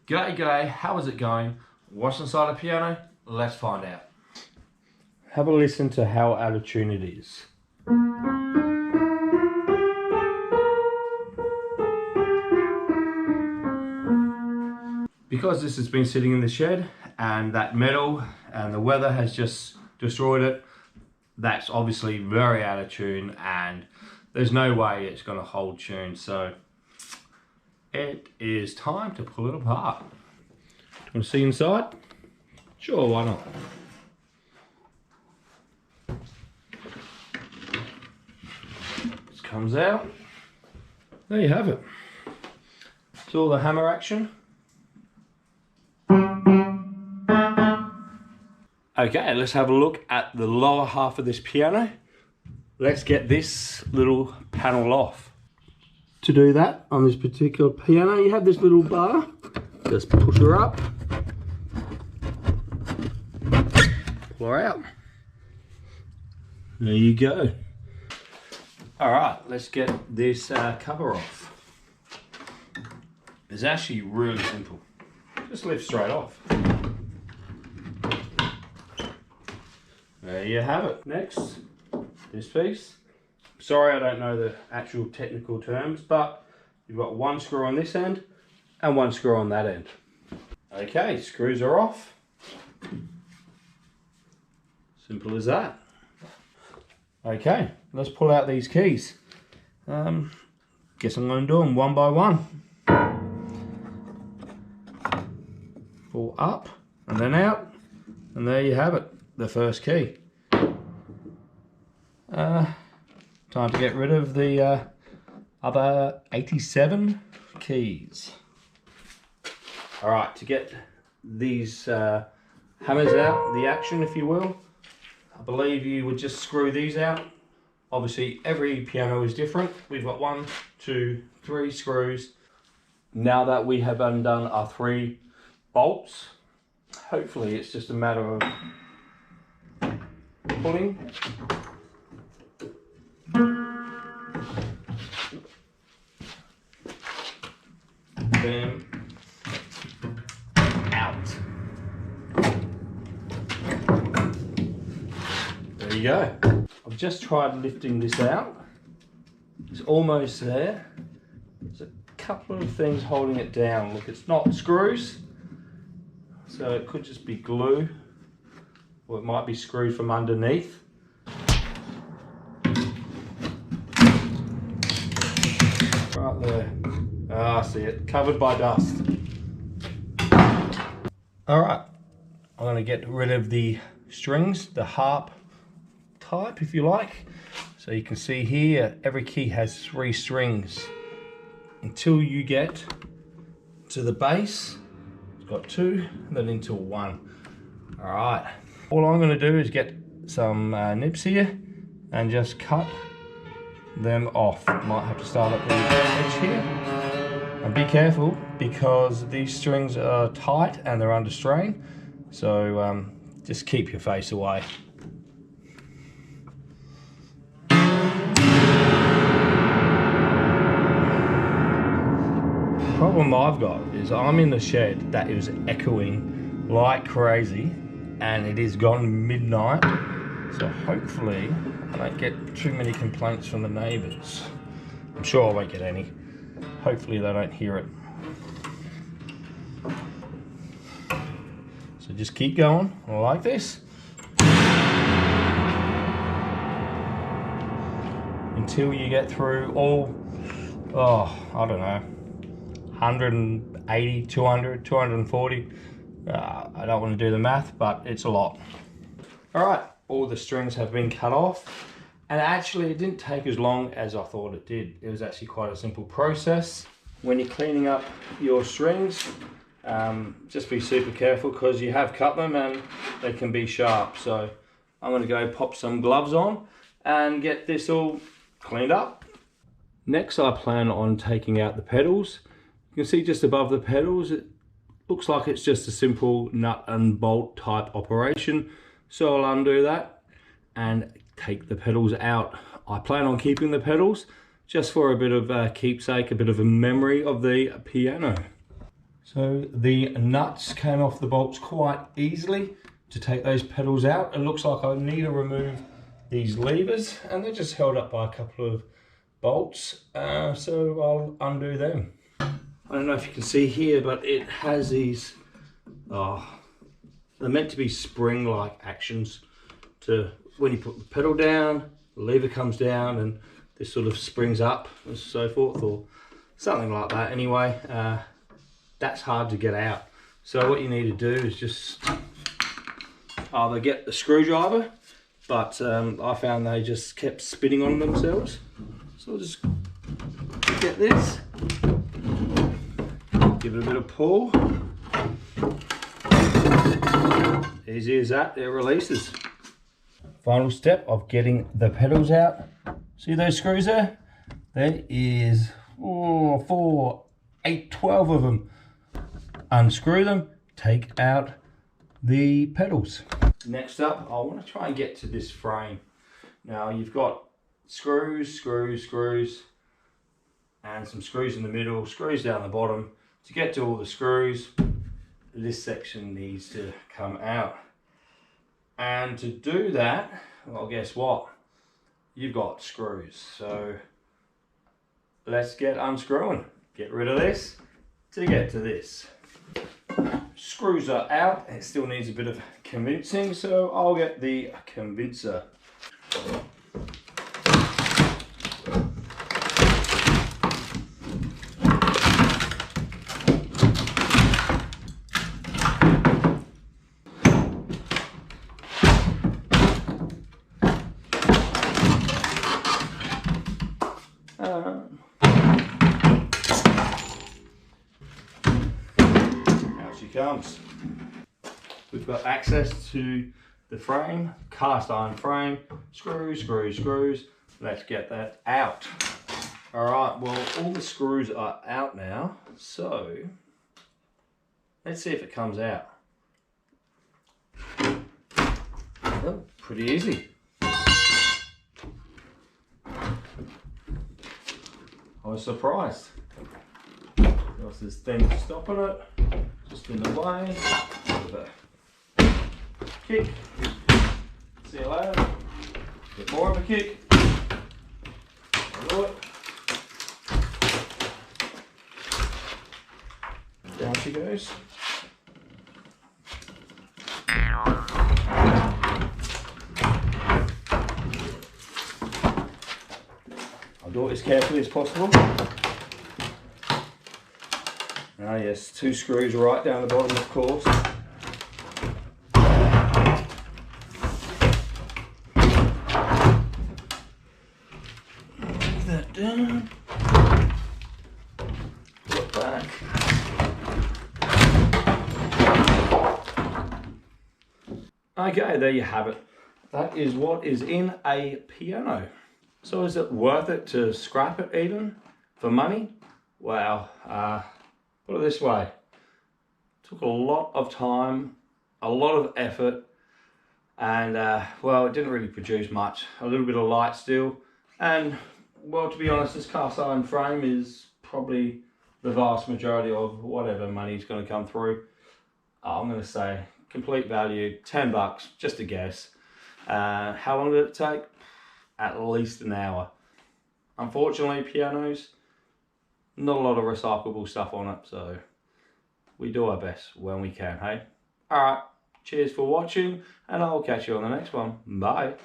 G'day, g'day, how is it going? What's inside a piano? Let's find out. Have a listen to how out of tune it is. Because this has been sitting in the shed and that metal and the weather has just destroyed it, that's obviously very out of tune and there's no way it's going to hold tune. So it is time to pull it apart. Want to see inside? Sure, why not? This comes out. There you have it. It's all the hammer action. Okay, let's have a look at the lower half of this piano. Let's get this little panel off. To do that, on this particular piano, you have this little bar. Just push her up. Pull her out. There you go. All right, let's get this cover off. It's actually really simple. Just lift straight off. There you have it. Next, this piece. Sorry, I don't know the actual technical terms, but you've got one screw on this end and one screw on that end. Okay, screws are off. Simple as that. Okay, let's pull out these keys. Guess I'm going to do them one by one. Pull up and then out, and there you have it, the first key. Time to get rid of the other 87 keys. All right, to get these hammers out, the action if you will, I believe you would just screw these out. Obviously every piano is different. We've got 1, 2, 3 screws. Now that we have undone our 3 bolts, hopefully it's just a matter of pulling. Bam. Out. There you go. I've just tried lifting this out. It's almost there. There's a couple of things holding it down. Look, it's not screws, so it could just be glue, or it might be screwed from underneath. Right there. Ah, I see it. Covered by dust. Alright, I'm going to get rid of the strings, the harp type if you like. So you can see here, every key has 3 strings. Until you get to the bass, it's got 2, and then into 1. Alright, all I'm going to do is get some nips here and just cut them off. Might have to start at the edge here. And be careful because these strings are tight and they're under strain. So just keep your face away. The problem I've got is I'm in the shed that is echoing like crazy and it is gone midnight. So hopefully I don't get too many complaints from the neighbours. I'm sure I won't get any. Hopefully they don't hear it. So just keep going like this until you get through all, I don't know, 180, 200, 240. I don't want to do the math, but it's a lot. All right, all the strings have been cut off. And actually it didn't take as long as I thought it did. It was actually quite a simple process. When you're cleaning up your strings, just be super careful because you have cut them and they can be sharp. So I'm going to go pop some gloves on and get this all cleaned up. Next I plan on taking out the pedals. You can see just above the pedals it looks like it's just a simple nut and bolt type operation. So I'll undo that and take the pedals out. I plan on keeping the pedals just for a bit of keepsake, a bit of a memory of the piano. So the nuts came off the bolts quite easily. To take those pedals out, it looks like I need to remove these levers, and they're just held up by a couple of bolts, so I'll undo them. I don't know if you can see here, but it has these, they're meant to be spring-like actions to when you put the pedal down, the lever comes down and this sort of springs up and so forth, or something like that. Anyway, that's hard to get out. So what you need to do is just either get the screwdriver, but I found they just kept spinning on themselves. So I'll just get this, give it a bit of pull. Easy as that, it releases. Final step of getting the pedals out. See those screws there? There is 4, 8, 12 of them. Unscrew them, take out the pedals. Next up, I want to try and get to this frame. Now you've got screws, and some screws in the middle, screws down the bottom. To get to all the screws, this section needs to come out. And to do that, well, guess what? You've got screws. So let's get unscrewing. Get rid of this to get to this. Screws are out. It still needs a bit of convincing, so I'll get the convincer. Out she comes. We've got access to the frame, cast iron frame, screws. Let's get that out. All right, well, all the screws are out now, so let's see if it comes out. Oh, pretty easy. I was surprised. There's this thing stopping it, just in the way. Kick. See you later. Bit more of a kick. Do it. Down she goes. I'll do it as carefully as possible. Ah yes, 2 screws right down the bottom, of course. Move that down. Pull it back. Okay, there you have it. That is what is in a piano. So is it worth it to scrap it even for money? Well, put it this way. It took a lot of time, a lot of effort, and well, it didn't really produce much. A little bit of light still, and well, to be honest, this cast iron frame is probably the vast majority of whatever money is going to come through. I'm going to say complete value, 10 bucks, just a guess. How long did it take? At least an hour. Unfortunately, pianos, not a lot of recyclable stuff on it, so we do our best when we can, hey? Alright, cheers for watching, and I'll catch you on the next one. Bye.